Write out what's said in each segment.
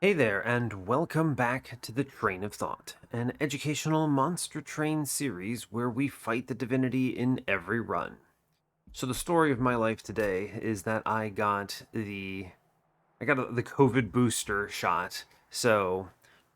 Hey there, and welcome back to the Train of Thought, an educational monster train series where we fight the divinity in every run. So the story of my life today is that I got the COVID booster shot, so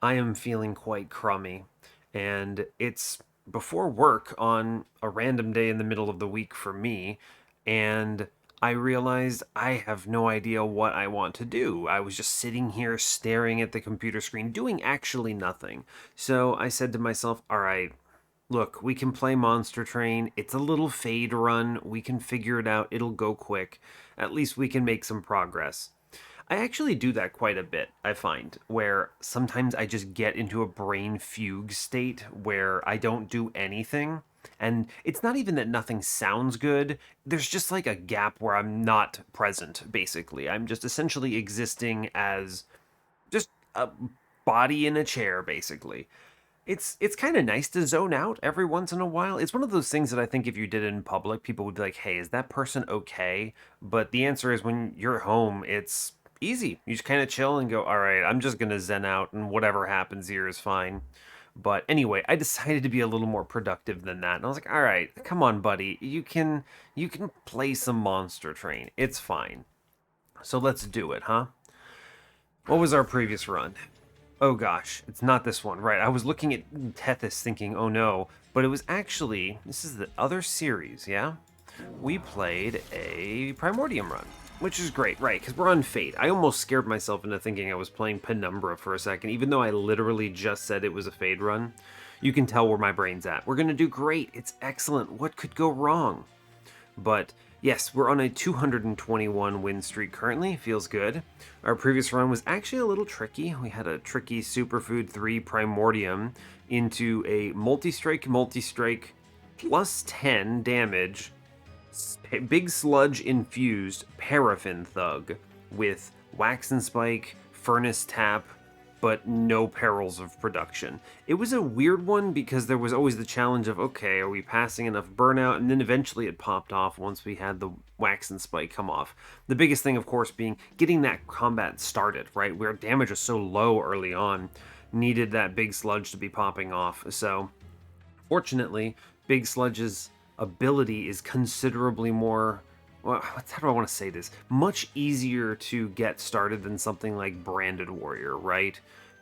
I am feeling quite crummy, and it's before work on a random day in the middle of the week for me, and I realized I have no idea what I want to do. I was just sitting here staring at the computer screen, doing actually nothing. So I said to myself, all right, look, we can play Monster Train. It's a little fade run. We can figure it out. It'll go quick. At least we can make some progress. I actually do that quite a bit, I find, where sometimes I just get into a brain fugue state where I don't do anything. And it's not even that nothing sounds good, there's just like a gap where I'm not present, basically. I'm just essentially existing as just a body in a chair, basically. It's kind of nice to zone out every once in a while. It's one of those things that I think if you did it in public, people would be like, "Hey, is that person okay?" But the answer is when you're home, it's easy. You just kind of chill and go, "All right, I'm just going to zen out and whatever happens here is fine." But anyway, I decided to be a little more productive than that. And I was like, "All right, come on, buddy. You can play some Monster Train. It's fine. So let's do it, huh?" What was our previous run? Oh gosh, it's not this one. Right, I was looking at Tethys thinking, oh no, but it was actually, this is the other series, yeah? We played a Primordium run, which is great, right, because we're on Fate. I almost scared myself into thinking I was playing Penumbra for a second, even though I literally just said it was a Fade run. You can tell where my brain's at. We're gonna do great. It's excellent. What could go wrong? But yes, we're on a 221 win streak currently. Feels good. Our previous run was actually a little tricky. We had a tricky Superfood 3 Primordium into a multi-strike plus 10 damage big sludge infused paraffin thug with wax and spike, furnace tap, but no perils of production. It was a weird one because there was always the challenge of, okay, are we passing enough burnout? And then eventually it popped off once we had the wax and spike come off. The biggest thing, of course, being getting that combat started, right? Where damage was so low early on, needed that big sludge to be popping off. So, fortunately, Big Sludge's ability is considerably more. Well, how do I want to say this? Much easier to get started than something like Branded Warrior, right?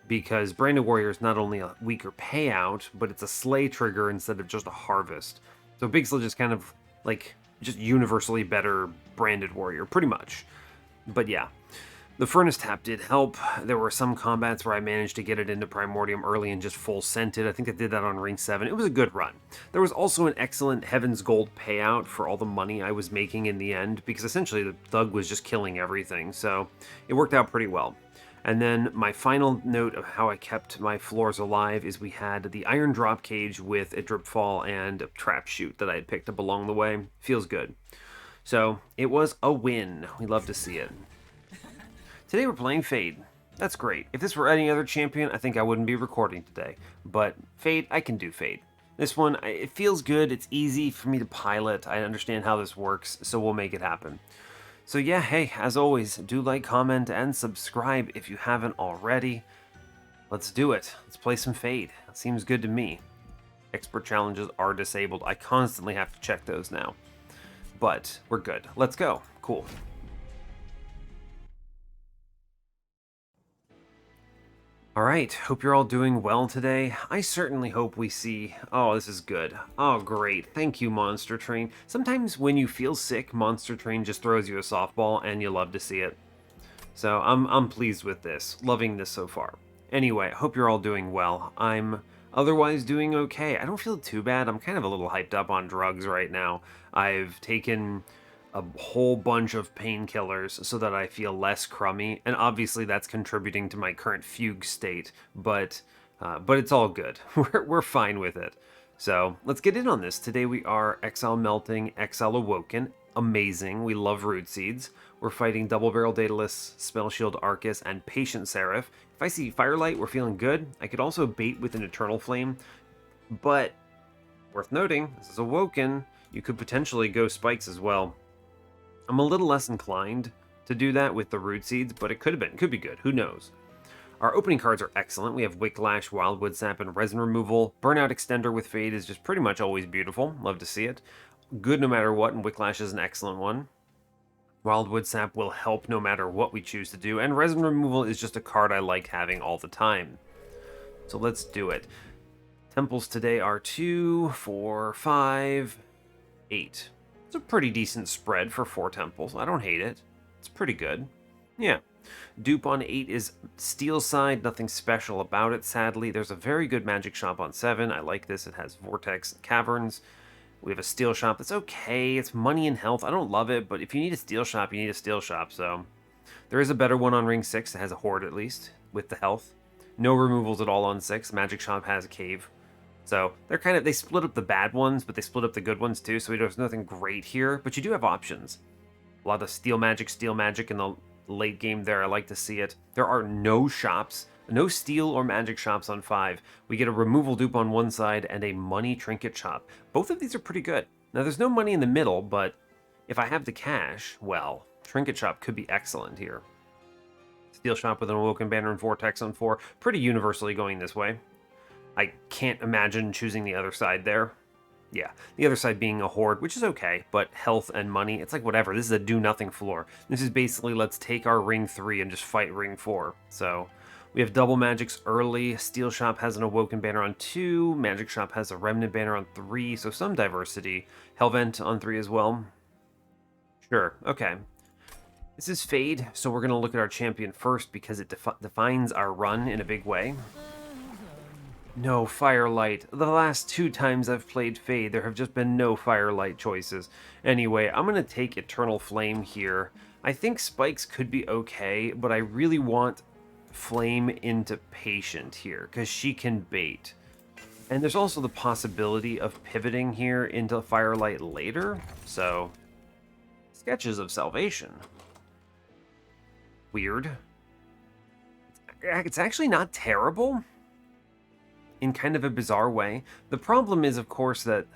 Because Branded Warrior is not only a weaker payout, but it's a slay trigger instead of just a harvest. So Big Sludge is kind of like just universally better Branded Warrior, pretty much. But yeah, the Furnace Tap did help. There were some combats where I managed to get it into Primordium early and just full scented. I think I did that on Ring 7. It was a good run. There was also an excellent Heaven's Gold payout for all the money I was making in the end, because essentially the Thug was just killing everything, so it worked out pretty well. And then my final note of how I kept my floors alive is we had the Iron Drop Cage with a Drip Fall and a Trap Shoot that I had picked up along the way. Feels good. So it was a win. We love to see it. Today we're playing Fade. That's great. If this were any other champion, I think I wouldn't be recording today. But Fade, I can do Fade. This one, it feels good. It's easy for me to pilot. I understand how this works, so we'll make it happen. So yeah, hey, as always, do like, comment, and subscribe if you haven't already. Let's do it. Let's play some Fade. It seems good to me. Expert challenges are disabled. I constantly have to check those now. But we're good. Let's go. Cool. Alright, hope you're all doing well today. I certainly hope we see... Oh, this is good. Oh, great. Thank you, Monster Train. Sometimes when you feel sick, Monster Train just throws you a softball, and you love to see it. So I'm pleased with this. Loving this so far. Anyway, hope you're all doing well. I'm otherwise doing okay. I don't feel too bad. I'm kind of a little hyped up on drugs right now. I've taken a whole bunch of painkillers so that I feel less crummy, and obviously that's contributing to my current fugue state. But it's all good. We're fine with it. So let's get in on this. Today we are Exile Melting, Exile Awoken. Amazing. We love root seeds. We're fighting Double Barrel Daedalus, Spell Shield Arcus, and Patient Seraph. If I see Firelight, we're feeling good. I could also bait with an Eternal Flame, but worth noting, this is Awoken. You could potentially go Spikes as well. I'm a little less inclined to do that with the root seeds, but it could be good. Who knows? Our opening cards are excellent. We have Wicklash, Wildwood Sap, and Resin Removal. Burnout Extender with Fade is just pretty much always beautiful. Love to see it. Good no matter what, and Wicklash is an excellent one. Wildwood Sap will help no matter what we choose to do, and Resin Removal is just a card I like having all the time. So let's do it. Temples today are 2, 4, 5, 8. It's a pretty decent spread for 4 temples. I don't hate it. It's pretty good. Yeah. Dupe on 8 is Steel Side, nothing special about it, sadly. There's a very good magic shop on 7. I like this. It has Vortex Caverns. We have a steel shop that's okay. It's money and health. I don't love it, but if you need a steel shop, you need a steel shop. So there is a better one on Ring 6 that has a horde at least with the health. No removals at all on 6. Magic shop has a cave. So they split up the bad ones, but they split up the good ones too. So there's nothing great here, but you do have options. A lot of steel magic in the late game there. I like to see it. There are no shops. No steel or magic shops on 5. We get a removal dupe on one side and a money trinket shop. Both of these are pretty good. Now, there's no money in the middle, but if I have the cash, well, trinket shop could be excellent here. Steel shop with an Awoken banner and Vortex on 4. Pretty universally going this way. I can't imagine choosing the other side there. Yeah, the other side being a horde, which is okay, but health and money, it's like whatever. This is a do-nothing floor. This is basically let's take our Ring 3 and just fight Ring 4. So we have double magics early. Steel Shop has an Awoken banner on 2. Magic Shop has a Remnant banner on 3, so some diversity. Hellvent on 3 as well. Sure, okay. This is Fade, so we're going to look at our champion first because it defines our run in a big way. No Firelight. The last 2 times I've played Fade, there have just been no Firelight choices. Anyway, I'm going to take Eternal Flame here. I think Spikes could be okay, but I really want Flame into Patient here, because she can bait. And there's also the possibility of pivoting here into Firelight later, so... Sketches of Salvation. Weird. It's actually not terrible. In kind of a bizarre way. The problem is, of course, that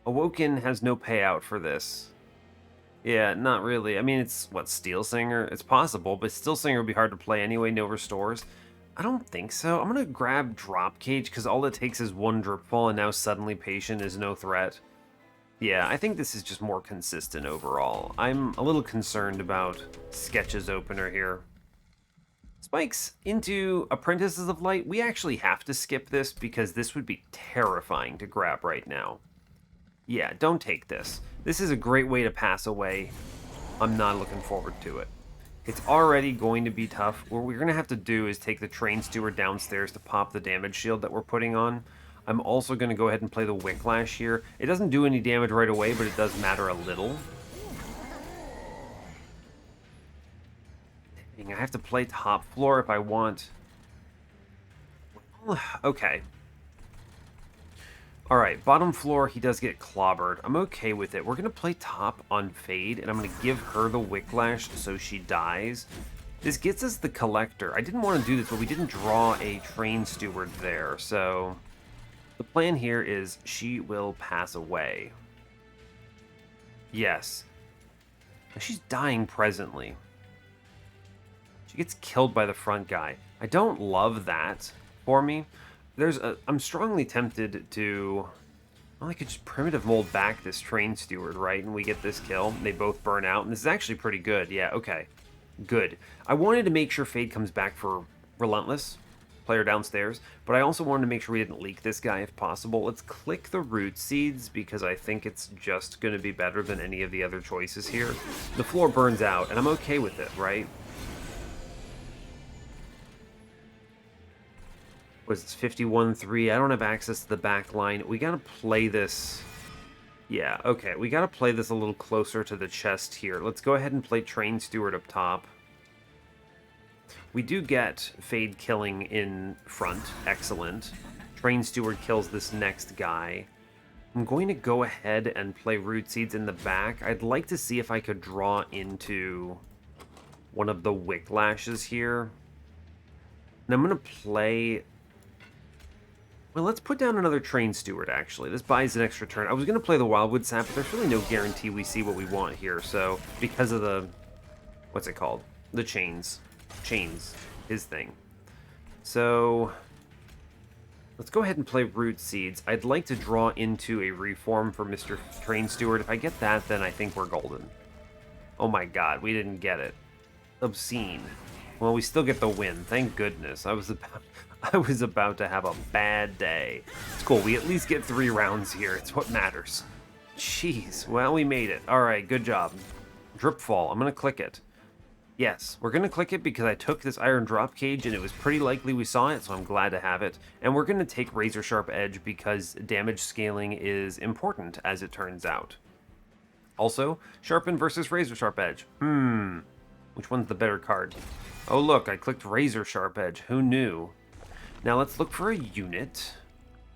Awoken has no payout for this. Yeah, not really. I mean, it's, what, Steel Singer? It's possible, but Steel Singer would be hard to play anyway, no restores. I don't think so. I'm going to grab Drop Cage, because all it takes is 1 Dripfall, and now suddenly Patient is no threat. Yeah, I think this is just more consistent overall. I'm a little concerned about Sketch's opener here. Spikes into Apprentices of Light. We actually have to skip this because this would be terrifying to grab right now. Yeah, don't take this. This is a great way to pass away. I'm not looking forward to it. It's already going to be tough. What we're going to have to do is take the Train Steward downstairs to pop the damage shield that we're putting on. I'm also going to go ahead and play the Wicklash here. It doesn't do any damage right away, but it does matter a little. I have to play top floor if I want. Okay. Alright, bottom floor, he does get clobbered. I'm okay with it. We're going to play top on Fade, and I'm going to give her the Wicklash so she dies. This gets us the Collector. I didn't want to do this, but we didn't draw a Train Steward there, so... The plan here is she will pass away. Yes. She's dying presently. She gets killed by the front guy. I don't love that for me. I'm strongly tempted to... Well, I could just primitive mold back this Train Steward, right? And we get this kill. And they both burn out. And this is actually pretty good. Yeah, okay. Good. I wanted to make sure Fade comes back for Relentless. Player downstairs. But I also wanted to make sure we didn't leak this guy if possible. Let's click the Root Seeds because I think it's just going to be better than any of the other choices here. The floor burns out, and I'm okay with it, right? Was it 51-3? I don't have access to the back line. We gotta play this... Yeah, okay. We gotta play this a little closer to the chest here. Let's go ahead and play Train Steward up top. We do get Fade killing in front. Excellent. Train Steward kills this next guy. I'm going to go ahead and play Root Seeds in the back. I'd like to see if I could draw into one of the Wicklashes here. And I'm gonna play... Well, let's put down another Train Steward, actually. This buys an extra turn. I was going to play the Wildwood Sap, but there's really no guarantee we see what we want here, so... Because of the... What's it called? The chains. Chains. His thing. So let's go ahead and play Root Seeds. I'd like to draw into a reform for Mr. Train Steward. If I get that, then I think we're golden. Oh my god, we didn't get it. Obscene. Well, we still get the win. Thank goodness. I was about to have a bad day. It's cool. We at least get 3 rounds here. It's what matters. Jeez. Well, we made it. All right, good job. Drip Fall. I'm going to click it. Yes, we're going to click it because I took this Iron Drop Cage and it was pretty likely we saw it, so I'm glad to have it. And we're going to take Razor Sharp Edge because damage scaling is important, as it turns out. Also, Sharpen versus Razor Sharp Edge. Which one's the better card? Oh look, I clicked Razor Sharp Edge. Who knew? Now let's look for a unit.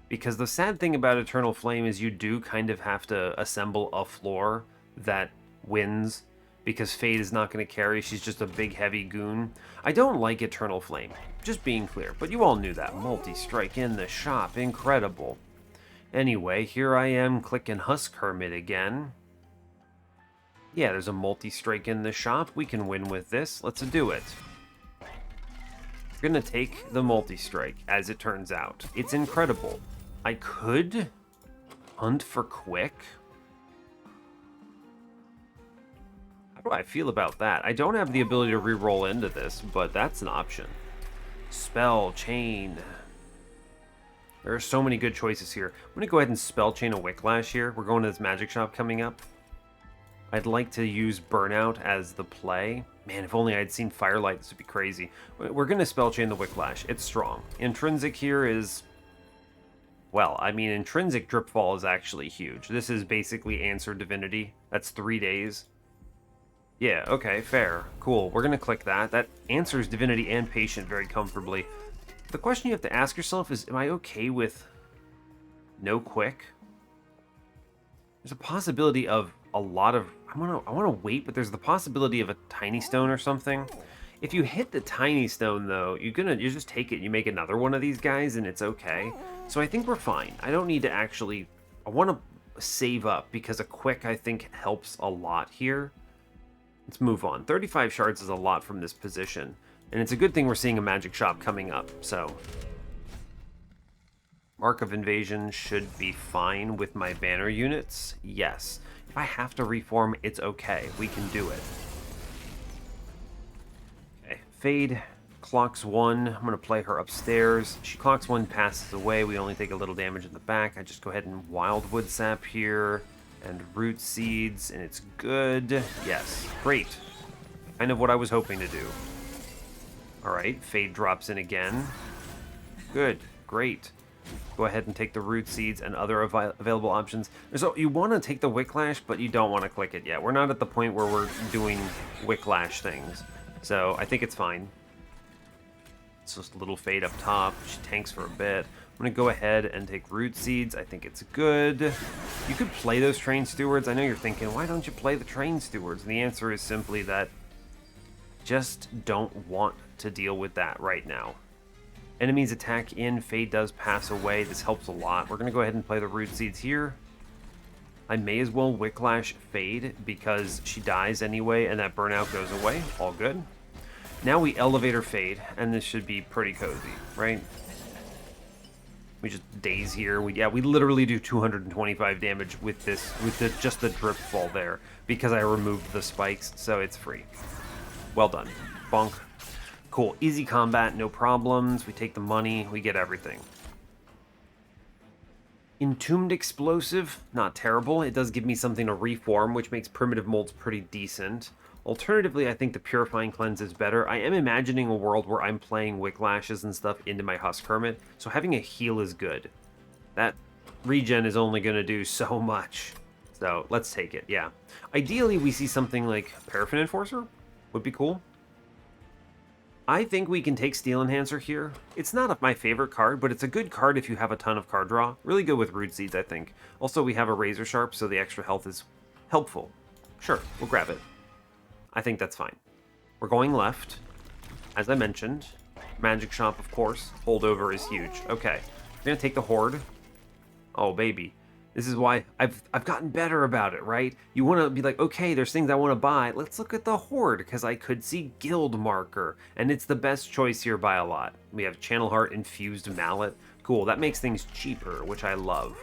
Because the sad thing about Eternal Flame is you do kind of have to assemble a floor that wins. Because Fade is not going to carry. She's just a big heavy goon. I don't like Eternal Flame. Just being clear. But you all knew that. Multi-strike in the shop. Incredible. Anyway, here I am clicking Husk Hermit again. Yeah, there's a multi-strike in the shop. We can win with this. Let's do it. We're going to take the multi-strike, as it turns out. It's incredible. I could hunt for Quick. How do I feel about that? I don't have the ability to re-roll into this, but that's an option. Spell Chain. There are so many good choices here. I'm going to go ahead and Spell Chain a Wicklash here. We're going to this magic shop coming up. I'd like to use Burnout as the play. Man, if only I'd seen Firelight, this would be crazy. We're going to Spell Chain the Wicklash. It's strong. Intrinsic here is... Well, I mean, Intrinsic Dripfall is actually huge. This is basically Answer Divinity. That's 3 days. Yeah, okay, fair. Cool. We're going to click that. That answers Divinity and Patient very comfortably. The question you have to ask yourself is, am I okay with no Quick? There's a possibility of a lot of... I want to wait, but there's the possibility of a Tiny Stone or something. If you hit the Tiny Stone, though, you just take it and you make another one of these guys, and it's okay. So I think we're fine. I don't need to actually... I want to save up, because a Quick, I think, helps a lot here. Let's move on. 35 shards is a lot from this position. And it's a good thing we're seeing a magic shop coming up, so... Mark of Invasion should be fine with my banner units. Yes. If I have to reform, it's okay. We can do it. Okay. Fade clocks 1. I'm going to play her upstairs. She clocks 1, passes away. We only take a little damage in the back. I just go ahead and Wildwood Sap here. And Root Seeds, and it's good. Yes. Great. Kind of what I was hoping to do. Alright. Fade drops in again. Good. Great. Go ahead and take the Root Seeds and other available options. So you want to take the Wicklash, but you don't want to click it yet. We're not at the point where we're doing Wicklash things. So I think it's fine. It's just a little Fade up top. She tanks for a bit. I'm going to go ahead and take Root Seeds. I think it's good. You could play those Train Stewards. I know you're thinking, why don't you play the Train Stewards? And the answer is simply that just don't want to deal with that right now. Enemies attack in, Fade does pass away. This helps a lot. We're going to go ahead and play the Root Seeds here. I may as well Wicklash Fade because she dies anyway and that burnout goes away. All good. Now we Elevator Fade, and this should be pretty cozy, right? We just daze here. We literally do 225 damage with this, with just the drip fall there because I removed the spikes, so it's free. Well done. Bonk. Cool. Easy combat, no problems. We take the money, we get everything. Entombed Explosive, not terrible. It does give me something to reform, which makes Primitive Molds pretty decent. Alternatively, I think the Purifying Cleanse is better. I am imagining a world where I'm playing Wicklashes and stuff into my Husk Hermit, so having a heal is good. That regen is only going to do so much. So, let's take it, yeah. Ideally, we see something like Paraffin Enforcer. Would be cool. I think we can take Steel Enhancer here. It's not my favorite card, but it's a good card if you have a ton of card draw. Really good with Root Seeds, I think. Also, we have a Razor Sharp, so the extra health is helpful. Sure, we'll grab it. I think that's fine. We're going left. As I mentioned, Magic Shop, of course. Holdover is huge. Okay, we're going to take the Horde. Oh, baby. This is why I've gotten better about it, right? You want to be like, okay, there's things I want to buy. Let's look at the Horde, because I could see Guild Marker, and it's the best choice here by a lot. We have Channel Heart Infused Mallet. Cool, that makes things cheaper, which I love.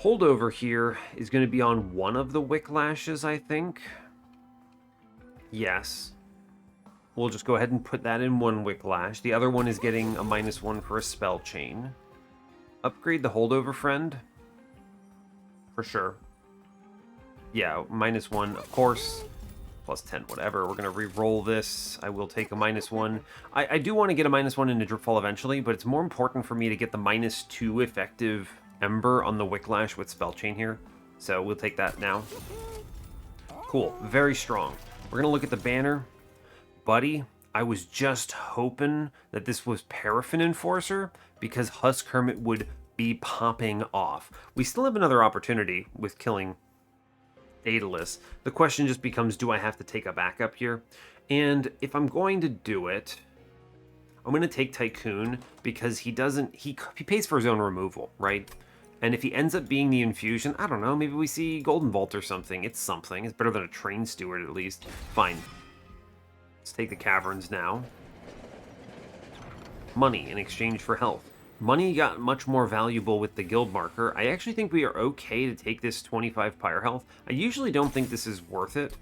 Holdover here is going to be on one of the Wicklashes, I think. Yes. We'll just go ahead and put that in one Wicklash. The other one is getting a -1 for a spell chain. Upgrade the Holdover friend. For sure. Yeah, -1, of course. +10, whatever. We're going to re-roll this. I will take a -1. I do want to get a -1 into Dripfall eventually, but it's more important for me to get the -2 effective Ember on the Wicklash with spell chain here. So we'll take that now. Cool. Very strong. We're going to look at the banner. Buddy, I was just hoping that this was Paraffin Enforcer, because Husk Hermit would be popping off. We still have another opportunity with killing Daedalus. The question just becomes, do I have to take a backup here? And if I'm going to do it, I'm going to take Tycoon, because he pays for his own removal, right? And if he ends up being the infusion, I don't know, maybe we see Golden Vault or something. It's something. It's better than a Train Steward, at least. Fine. Let's take the Caverns now. Money in exchange for health. Money got much more valuable with the Guild Marker. I actually think we are okay to take this 25 Pyre Health. I usually don't think this is worth it,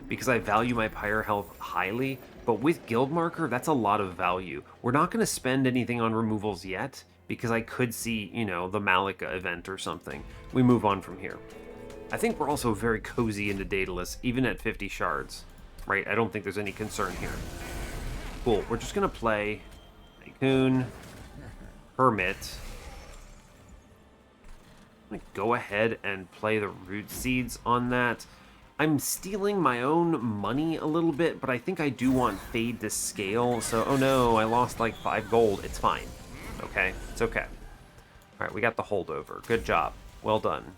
because I value my Pyre Health highly, but with Guild Marker, that's a lot of value. We're not going to spend anything on removals yet, because I could see, you know, the Malika event or something. We move on from here. I think we're also very cozy into Daedalus, even at 50 shards, right? I don't think there's any concern here. Cool, we're just going to play Tycoon, Hermit. I'm going to go ahead and play the Root Seeds on that. I'm stealing my own money a little bit, but I think I do want Fade to scale, so oh no, I lost like 5 gold. It's fine. Okay, it's okay. Alright, we got the Holdover. Good job. Well done.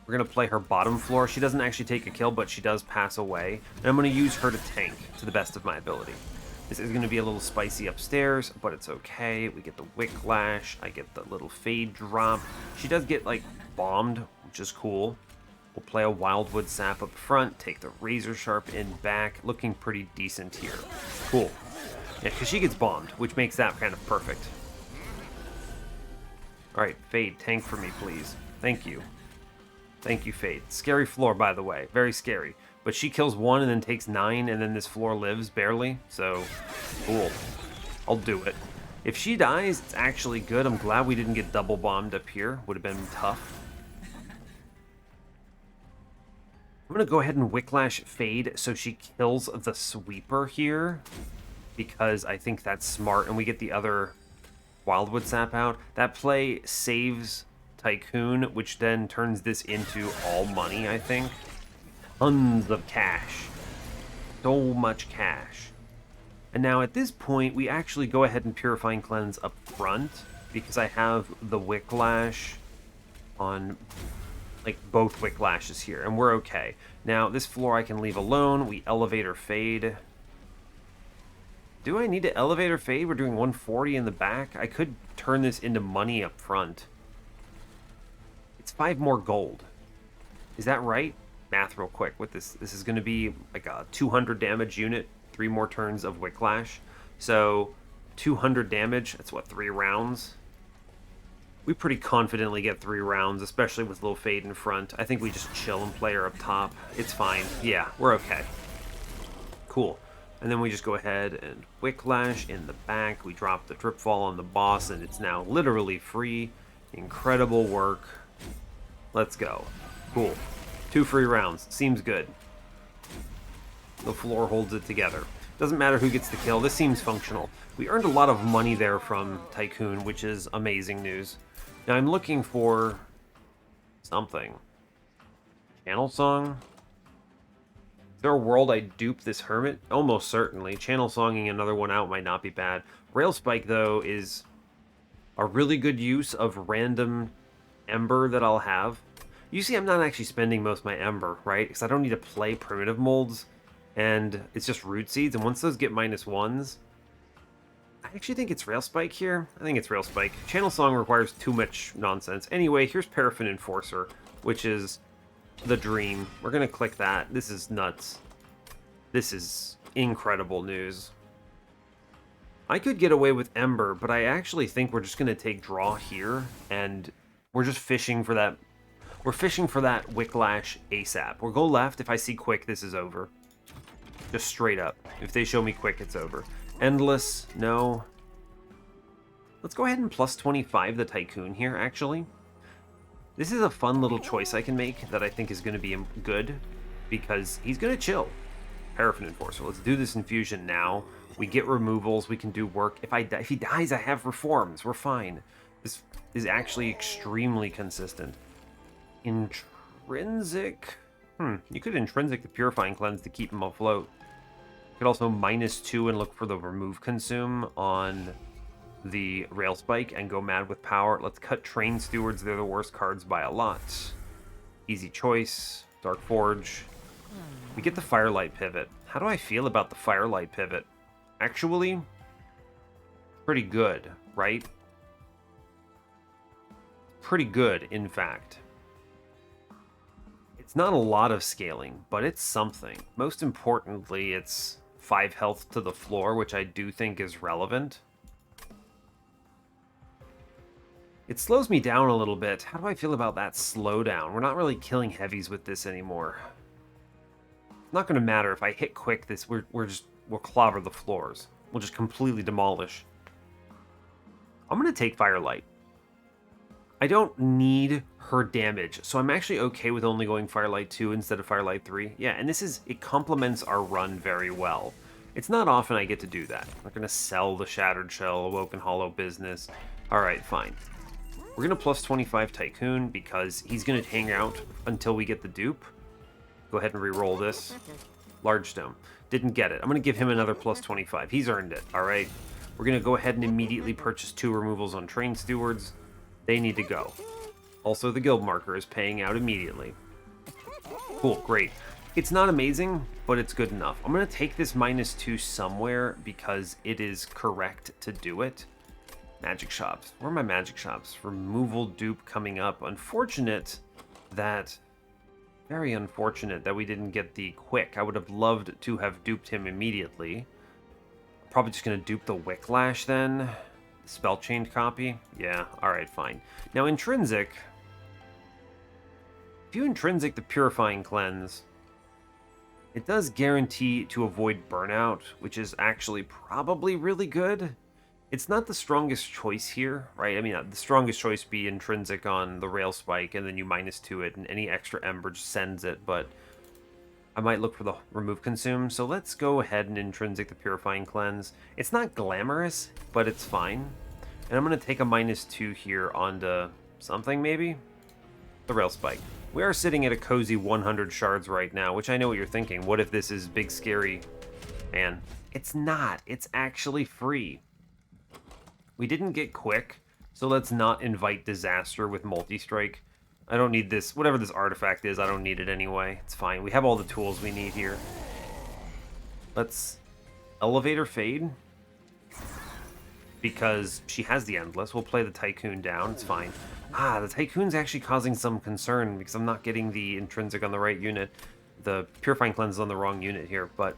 We're going to play her bottom floor. She doesn't actually take a kill, but she does pass away. And I'm going to use her to tank to the best of my ability. This is going to be a little spicy upstairs, but it's okay. We get the Wicklash. I get the little Fade drop. She does get, like, bombed, which is cool. We'll play a Wildwood Sap up front, take the Razor Sharp in back. Looking pretty decent here. Cool. Yeah, because she gets bombed, which makes that kind of perfect. Alright, Fade, tank for me, please. Thank you. Thank you, Fade. Scary floor, by the way. Very scary. But she kills 1 and then takes 9, and then this floor lives, barely. So, cool. I'll do it. If she dies, it's actually good. I'm glad we didn't get double bombed up here. Would have been tough. I'm going to go ahead and Wicklash Fade so she kills the Sweeper here, because I think that's smart, and we get the other Wildwood Sap out. That play saves Tycoon, which then turns this into all money, I think. Tons of cash. So much cash. And now at this point, we actually go ahead and Purifying Cleanse up front, because I have the Wicklash on, like, both Wicklashes here, and we're okay. Now, this floor I can leave alone. We Elevator Fade. Do I need to Elevator Fade? We're doing 140 in the back. I could turn this into money up front. It's 5 more gold. Is that right? Math real quick with this. This is going to be like a 200 damage unit, 3 more turns of Wicklash. So 200 damage, that's what, 3 rounds? We pretty confidently get 3 rounds, especially with little Fade in front. I think we just chill and play her up top. It's fine. Yeah, we're okay. Cool. And then we just go ahead and Wicklash in the back. We drop the Dripfall on the boss, and it's now literally free. Incredible work. Let's go. Cool. 2 free rounds. Seems good. The floor holds it together. Doesn't matter who gets the kill. This seems functional. We earned a lot of money there from Tycoon, which is amazing news. Now I'm looking for something. Channel Song? Is there a world I dupe this Hermit? Almost certainly. Channel Songing another one out might not be bad. Rail Spike, though, is a really good use of random Ember that I'll have. You see, I'm not actually spending most of my Ember, right? Because I don't need to play Primitive Molds, and it's just Root Seeds, and once those get -1s, I actually think it's Rail Spike here. I think it's Rail Spike. Channel Song requires too much nonsense. Anyway, here's Paraffin Enforcer, which is the dream. We're going to click that. This is nuts. This is incredible news. I could get away with Ember, but I actually think we're just going to take draw here, and we're just fishing for that. We're fishing for that Wicklash ASAP. We'll go left. If I see Quick, this is over. Just straight up. If they show me Quick, it's over. Endless, no. Let's go ahead and plus 25 the Tycoon here, actually. This is a fun little choice I can make that I think is going to be good, because he's going to chill. Paraffin Enforcer. Let's do this infusion now. We get removals. We can do work. If he dies, I have reforms. We're fine. This is actually extremely consistent. Intrinsic. You could intrinsic the Purifying Cleanse to keep him afloat. You could also -2 and look for the remove consume on the Rail Spike and go mad with power. Let's cut Train Stewards. They're the worst cards by a lot. Easy choice. Dark Forge. We get the Firelight Pivot. How do I feel about the Firelight Pivot? Actually, pretty good, right? Pretty good, in fact. It's not a lot of scaling, but it's something. Most importantly, it's 5 health to the floor, which I do think is relevant. It slows me down a little bit. How do I feel about that slowdown? We're not really killing heavies with this anymore. It's not going to matter if I hit Quick. We'll clobber the floors. We'll just completely demolish. I'm going to take Firelight. I don't need her damage, so I'm actually okay with only going Firelight 2 instead of Firelight 3. Yeah, and it complements our run very well. It's not often I get to do that. I'm not going to sell the Shattered Shell, Awoken Hollow business. Alright, fine. We're going to plus 25 Tycoon because he's going to hang out until we get the dupe. Go ahead and re-roll this. Large Stone. Didn't get it. I'm going to give him another plus 25. He's earned it, alright? We're going to go ahead and immediately purchase 2 removals on Train Stewards. They need to go. Also, the guild marker is paying out immediately. Cool, great. It's not amazing, but it's good enough. I'm going to take this -2 somewhere because it is correct to do it. Magic shops. Where are my magic shops? Removal dupe coming up. Very unfortunate that we didn't get the Quick. I would have loved to have duped him immediately. Probably just going to dupe the Wicklash then. Spell chained copy? Yeah, alright, fine. Now, intrinsic. If you intrinsic the Purifying Cleanse, it does guarantee to avoid burnout, which is actually probably really good. It's not the strongest choice here, right? I mean, the strongest choice would be intrinsic on the Rail Spike, and then you -2 it, and any extra Ember just sends it, but I might look for the remove consume, so let's go ahead and intrinsic the Purifying Cleanse. It's not glamorous, but it's fine. And I'm going to take a -2 here onto something, maybe? The Rail Spike. We are sitting at a cozy 100 shards right now, which I know what you're thinking. What if this is big, scary? Man, it's not. It's actually free. We didn't get Quick, so let's not invite disaster with multi-strike. I don't need this. Whatever this artifact is, I don't need it anyway. It's fine. We have all the tools we need here. Let's Elevator Fade. Because she has the Endless. We'll play the Tycoon down. It's fine. The Tycoon's actually causing some concern because I'm not getting the intrinsic on the right unit. The Purifying Cleanse is on the wrong unit here, but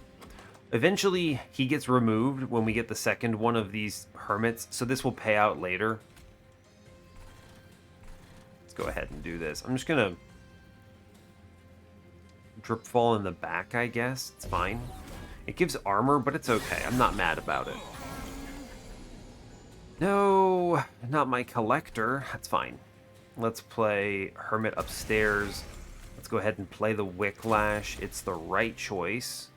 eventually he gets removed when we get the second one of these Hermits, so this will pay out later. Let's go ahead and do this. I'm just gonna Drip Fall in the back, I guess. It's fine. It gives armor, but it's okay. I'm not mad about it. No, not my Collector. That's fine. Let's play Hermit upstairs. Let's go ahead and play the Wicklash. It's the right choice.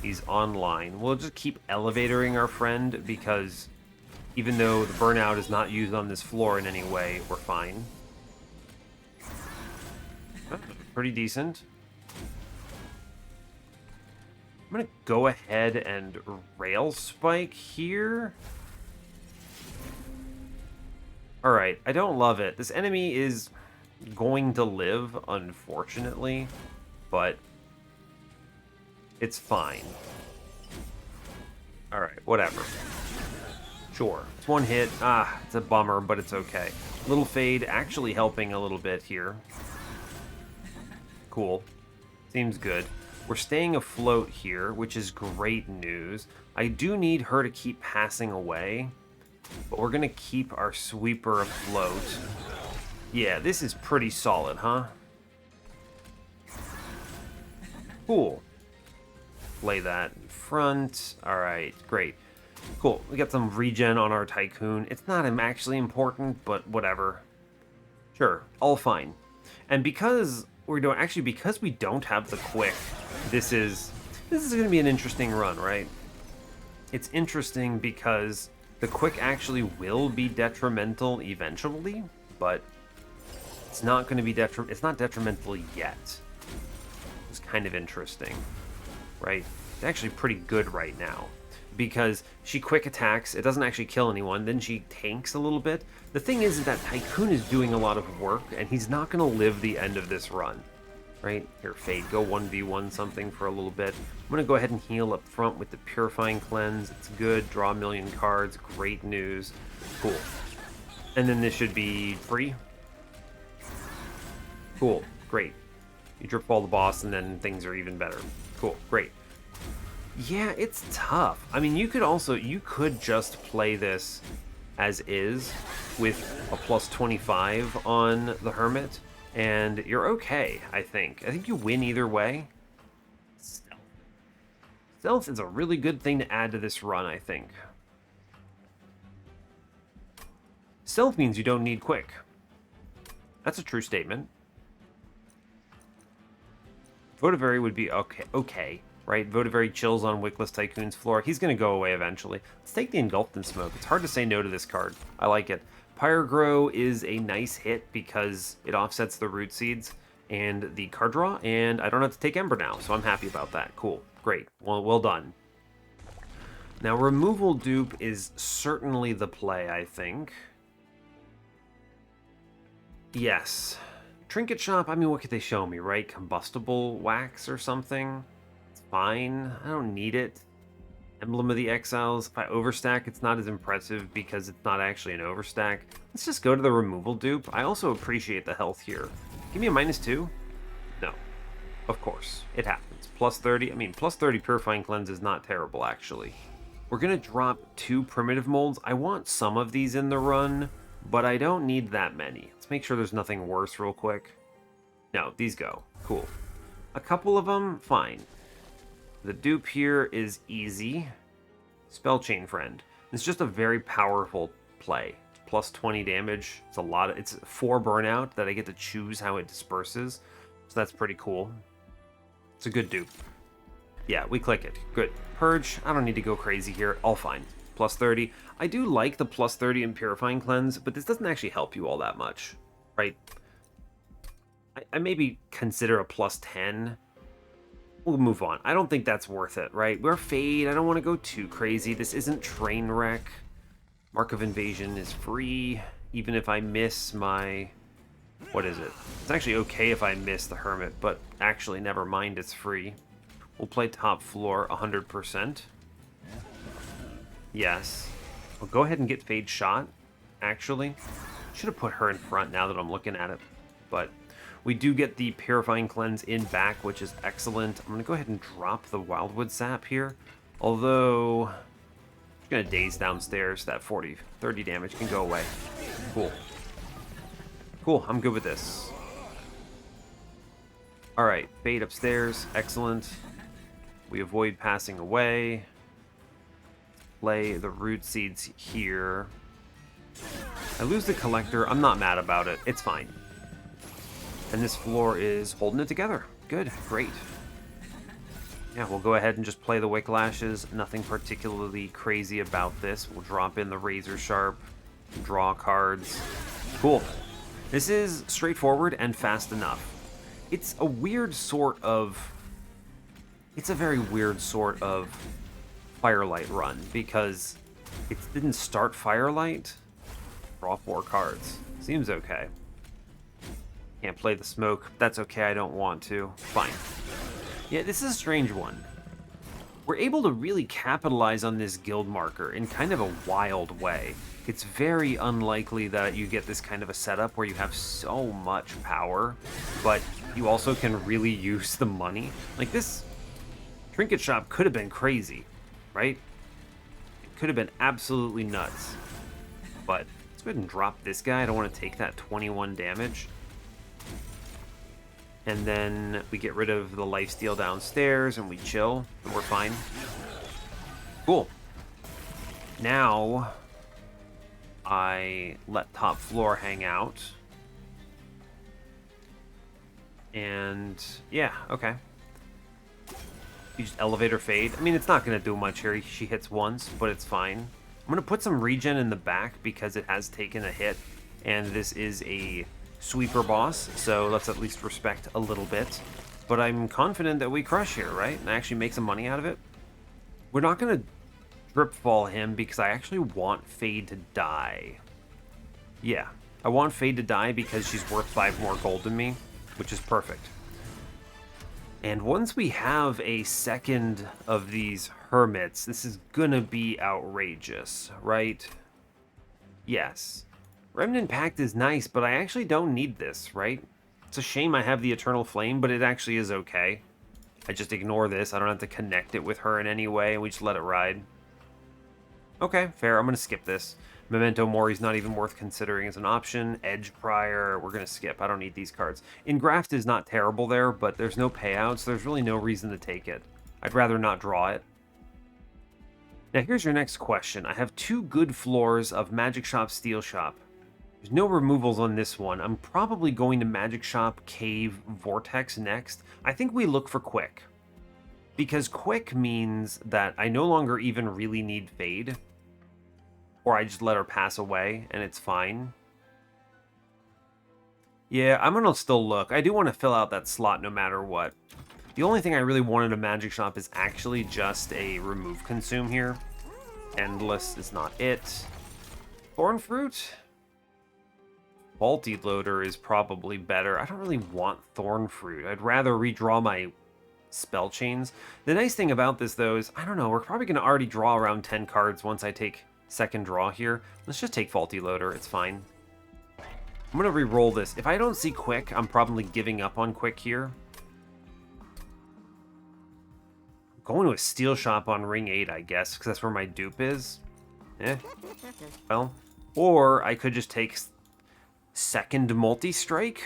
He's online. We'll just keep elevatoring our friend because even though the burnout is not used on this floor in any way, we're fine. Pretty decent. I'm going to go ahead and Rail Spike here. Alright, I don't love it. This enemy is going to live, unfortunately, but it's fine. Alright, whatever. Sure. It's one hit. Ah, it's a bummer, but it's okay. Little fade actually helping a little bit here. Cool. Seems good. We're staying afloat here, which is great news. I do need her to keep passing away, but we're going to keep our sweeper afloat. Yeah, this is pretty solid, huh? Cool. Lay that in front. All right, great. Cool. We got some regen on our Tycoon. It's not actually important, but whatever. Sure, all fine. And because because we don't have the quick, this is going to be an interesting run, right? It's interesting because the quick actually will be detrimental eventually, but it's not going to be it's not detrimental yet. It's kind of interesting, right? It's actually pretty good right now because she quick attacks, it doesn't actually kill anyone, then she tanks a little bit. The thing is that Tycoon is doing a lot of work, and he's not going to live the end of this run, right? Here, Fade, go 1v1 something for a little bit. I'm going to go ahead and heal up front with the Purifying Cleanse. It's good, draw a million cards, great news. Cool. And then this should be free. Cool, great. You drip ball the boss, and then things are even better. Cool, great. Yeah, it's tough. I mean, you could just play this as is with a plus 25 on the Hermit, and you're okay, I think. I think you win either way. Stealth. Stealth is a really good thing to add to this run, I think. Stealth means you don't need quick. That's a true statement. Votivary would be okay, right? Votivary chills on Wickless Tycoon's floor. He's going to go away eventually. Let's take the Engulfed in Smoke. It's hard to say no to this card. I like it. Pyrogrow is a nice hit because it offsets the Root Seeds and the card draw, and I don't have to take Ember now, so I'm happy about that. Cool. Great. Well done. Now, Removal Dupe is certainly the play, I think. Yes. Trinket Shop, I mean, what could they show me, right? Combustible wax or something? It's fine. I don't need it. Emblem of the Exiles. If I overstack, it's not as impressive because it's not actually an overstack. Let's just go to the removal dupe. I also appreciate the health here. Give me a -2? No. Of course. It happens. Plus 30. I mean, plus 30 Purifying Cleanse is not terrible, actually. We're going to drop 2 Primitive Molds. I want some of these in the run, but I don't need that many. Let's make sure there's nothing worse real quick. No, these go. Cool. A couple of them, fine. The dupe here is easy. Spellchain Friend. It's just a very powerful play. Plus 20 damage. It's a lot. It's 4 burnout that I get to choose how it disperses. So that's pretty cool. It's a good dupe. Yeah, we click it. Good. Purge. I don't need to go crazy here. All fine. Plus 30. I do like the plus 30 in Purifying Cleanse, but this doesn't actually help you all that much, right? I maybe consider a plus 10. We'll move on. I don't think that's worth it, right? We're Fade. I don't want to go too crazy. This isn't Trainwreck. Mark of Invasion is free, even if I miss my... What is it? It's actually okay if I miss the Hermit, but actually, never mind, it's free. We'll play top floor 100%. Yes. I'll go ahead and get Fade shot, actually. Should have put her in front now that I'm looking at it. But we do get the Purifying Cleanse in back, which is excellent. I'm going to go ahead and drop the Wildwood Sap here. Although, I'm going to Daze downstairs. That 30 damage can go away. Cool. Cool, I'm good with this. Alright, Fade upstairs. Excellent. We avoid passing away. Play the Root Seeds here. I lose the Collector. I'm not mad about it. It's fine. And this floor is holding it together. Good. Great. Yeah, we'll go ahead and just play the Wicklashes. Nothing particularly crazy about this. We'll drop in the Razor Sharp. Draw cards. Cool. This is straightforward and fast enough. It's a weird sort of... It's a very weird sort of Firelight run, because it didn't start Firelight. Draw 4 cards. Seems okay. Can't play the smoke. That's okay, I don't want to. Fine. Yeah, this is a strange one. we're able to really capitalize on this guild marker in kind of a wild way. It's very unlikely that you get this kind of a setup where you have so much power, but you also can really use the money. Like, this trinket shop could have been crazy, right? It could have been absolutely nuts. But let's go ahead and drop this guy. I don't want to take that 21 damage. And then we get rid of the lifesteal downstairs and we chill and we're fine. Cool. Now I let top floor hang out. And yeah, okay. You just elevator fade. I mean, it's not going to do much here. She hits once, but it's fine. I'm going to put some regen in the back because it has taken a hit. And this is a sweeper boss, so let's at least respect a little bit. But I'm confident that we crush here, right? And actually make some money out of it. We're not going to drip fall him because I actually want Fade to die. Yeah, I want Fade to die because she's worth 5 more gold than me, which is perfect. And once we have a second of these hermits, this is gonna be outrageous, right? Yes. Remnant Pact is nice, but I actually don't need this, right? It's a shame I have the Eternal Flame, but it actually is okay. I just ignore this. I don't have to connect it with her in any way, and we just let it ride. Okay, fair. I'm going to skip this. Memento Mori's not even worth considering as an option. Edge Prior, we're going to skip. I don't need these cards. Engraft is not terrible there, but there's no payouts. There's really no reason to take it. I'd rather not draw it. Now, here's your next question. I have 2 good floors of Magic Shop, Steel Shop. There's no removals on this one. I'm probably going to Magic Shop, Cave, Vortex next. I think we look for Quick. Because Quick means that I no longer even really need Fade. Or I just let her pass away, and it's fine. Yeah, I'm going to still look. I do want to fill out that slot no matter what. The only thing I really wanted a Magic Shop is actually just a remove consume here. Endless is not it. Thorn Fruit? Faulty Loader is probably better. I don't really want Thorn Fruit. I'd rather redraw my spell chains. The nice thing about this, though, is, I don't know, we're probably going to already draw around 10 cards once I take second draw here. Let's just take Faulty Loader. It's fine. I'm going to re-roll this. If I don't see Quick, I'm probably giving up on Quick here. I'm going to a Steel Shop on Ring 8, I guess, because that's where my dupe is. Well, or I could just take second multi-strike.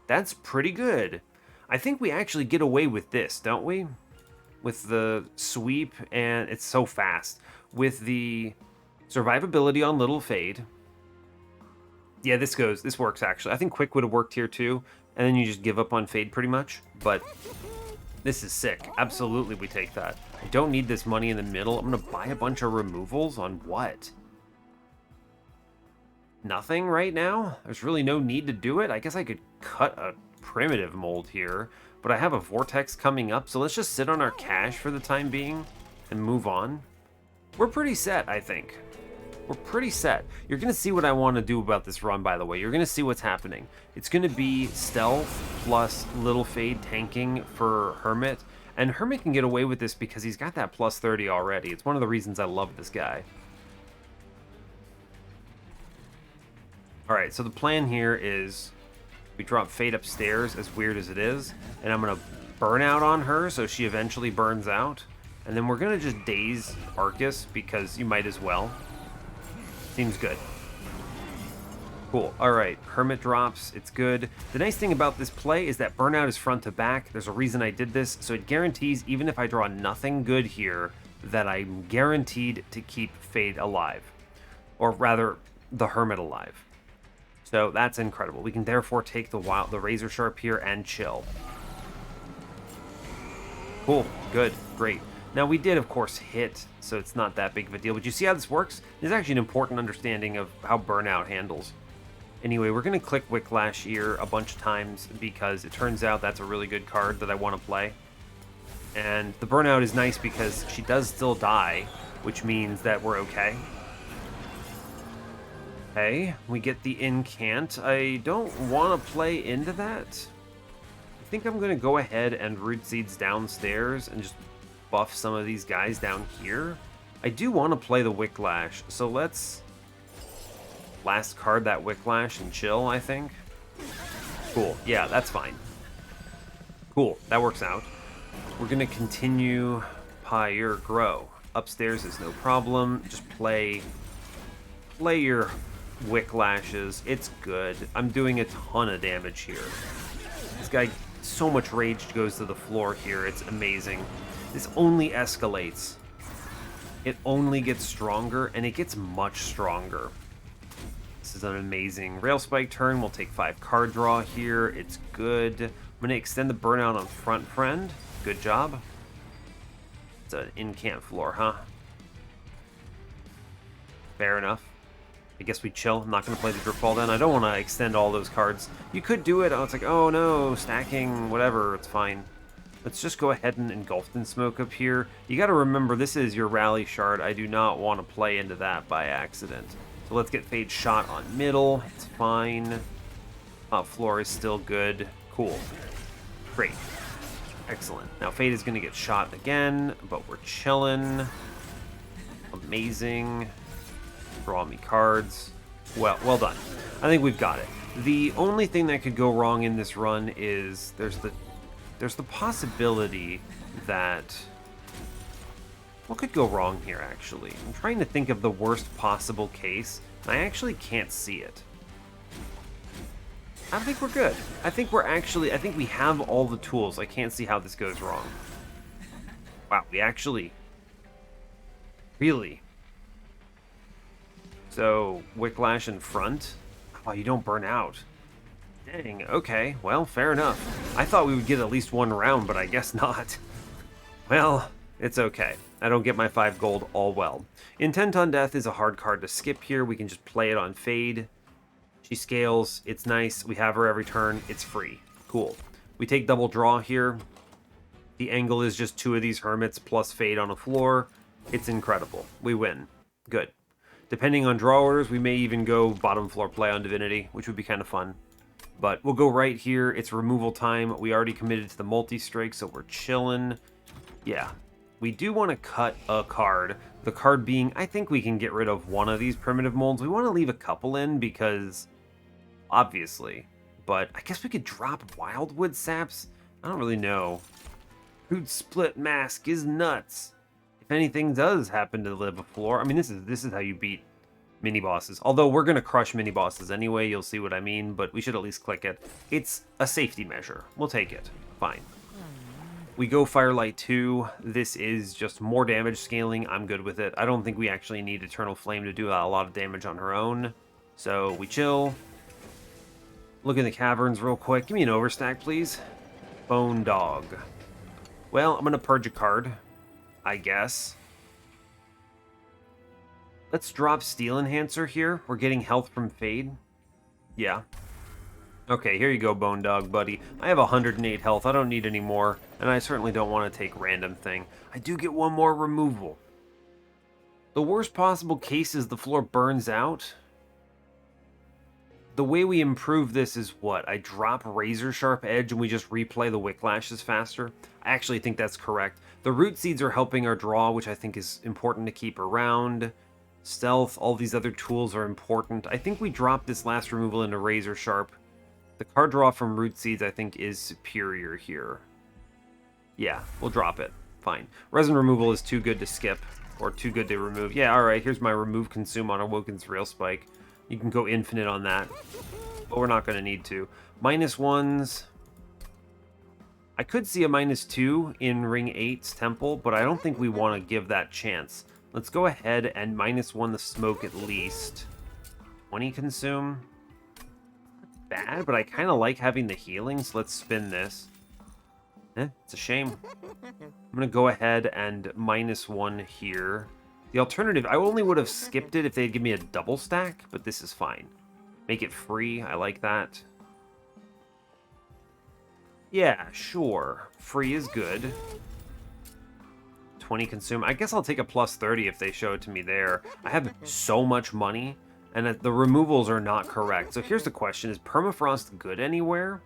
That's pretty good. I think we actually get away with this, don't we? With the sweep, and it's so fast. With the survivability on Little Fade. Yeah, this works actually. I think Quick would have worked here too, and then you just give up on Fade pretty much, but this is sick. Absolutely we take that. I don't need this money in the middle. I'm gonna buy a bunch of removals on what? Nothing right now? There's really no need to do it. I guess I could cut a primitive mold here, but I have a Vortex coming up, so let's just sit on our cash for the time being and move on. We're pretty set, I think. We're pretty set. You're going to see what I want to do about this run, by the way. You're going to see what's happening. It's going to be Stealth plus Little Fade tanking for Hermit, and Hermit can get away with this because he's got that plus 30 already. It's one of the reasons I love this guy. Alright, so the plan here is we drop Fade upstairs, as weird as it is, and I'm going to burn out on her so she eventually burns out. And then we're going to just daze Arcus because you might as well. Seems good. Cool. Alright, Hermit drops. It's good. The nice thing about this play is that burnout is front to back. There's a reason I did this, so it guarantees, even if I draw nothing good here, that I'm guaranteed to keep Fade alive. Or rather, the Hermit alive. So that's incredible. We can therefore take the Razor Sharp here and chill. Cool. Good. Great. Now we did, of course, hit, so it's not that big of a deal. But you see how this works? There's actually an important understanding of how Burnout handles. Anyway, we're going to click Wicklash here a bunch of times because it turns out that's a really good card that I want to play. And the Burnout is nice because she does still die, which means that we're okay. Okay, we get the Incant. I don't want to play into that. I think I'm going to go ahead and Root Seeds downstairs and just buff some of these guys down here. I do want to play the Wicklash, so let's last card that Wicklash and chill, I think. Cool. Yeah, that's fine. Cool. That works out. We're going to continue Pyre Grow. Upstairs is no problem. Just play your Wicklashes. It's good. I'm doing a ton of damage here. This guy, so much rage goes to the floor here. It's amazing. This only escalates. It only gets stronger, and it gets much stronger. This is an amazing Rail Spike turn. We'll take 5 card draw here. It's good. I'm going to extend the burnout on Front Friend. Good job. It's an in-camp floor, huh? Fair enough. I guess we chill. I'm not going to play the Drip Fall down. I don't want to extend all those cards. You could do it. Oh, it's like, oh no, stacking, whatever. It's fine. Let's just go ahead and Engulfed in Smoke up here. You got to remember, this is your Rally Shard. I do not want to play into that by accident. So let's get Fade Shot on middle. It's fine. Top floor is still good. Cool. Great. Excellent. Now Fade is going to get shot again, but we're chilling. Amazing. Draw me cards. Well done. I think we've got it. The only thing that could go wrong in this run is there's the possibility that... What could go wrong here, actually? I'm trying to think of the worst possible case, and I actually can't see it. I think we're good. I think we have all the tools. I can't see how this goes wrong. Wow, we actually... Really? So, Wicklash in front? Oh, you don't burn out. Dang, okay. Well, fair enough. I thought we would get at least one round, but I guess not. Well, it's okay. I don't get my 5 gold, all well. Intent on Death is a hard card to skip here. We can just play it on Fade. She scales. It's nice. We have her every turn. It's free. Cool. We take double draw here. The angle is just 2 of these Hermits plus Fade on a floor. It's incredible. We win. Good. Depending on draw orders, we may even go bottom floor play on Divinity, which would be kind of fun. But we'll go right here. It's removal time. We already committed to the multi-strike, so we're chilling. Yeah. We do want to cut a card. The card being, I think we can get rid of one of these primitive molds. We want to leave a couple in because, obviously. But I guess we could drop Wildwood Saps. I don't really know. Root Split Mask is nuts. If anything does happen to live a floor, I mean, this is how you beat mini bosses. Although we're gonna crush mini bosses anyway, you'll see what I mean. But we should at least click it. It's a safety measure. We'll take it. Fine. We go Firelight 2. This is just more damage scaling. I'm good with it. I don't think we actually need Eternal Flame to do a lot of damage on her own. So we chill. Look in the caverns real quick. Give me an overstack, please. Bone Dog. Well, I'm gonna purge a card, I guess. Let's drop Steel Enhancer here. We're getting health from Fade. Yeah. Okay, here you go, Bone Dog, buddy. I have 108 health. I don't need any more, and I certainly don't want to take Random Thing. I do get one more removal. The worst possible case is the floor burns out. The way we improve this is what? I drop Razor Sharp Edge and we just replay the Wicklashes faster? I actually think that's correct. The Root Seeds are helping our draw, which I think is important to keep around. Stealth, all these other tools are important. I think we drop this last removal into Razor Sharp. The card draw from Root Seeds, I think, is superior here. Yeah, we'll drop it. Fine. Resin Removal is too good to skip, or too good to remove. Yeah, alright, here's my Remove Consume on Awoken's Rail Spike. You can go infinite on that, but we're not going to need to. -1s. I could see a -2 in Ring 8's Temple, but I don't think we want to give that chance. Let's go ahead and -1 the Smoke at least. 20 Consume. Bad, but I kind of like having the healing, so let's spin this. It's a shame. I'm going to go ahead and -1 here. The alternative, I only would have skipped it if they'd give me a double stack, but this is fine. Make it free, I like that. Yeah, sure. Free is good. 20 consume. I guess I'll take a +30 if they show it to me there. I have so much money, and the removals are not correct. So here's the question, is Permafrost good anywhere?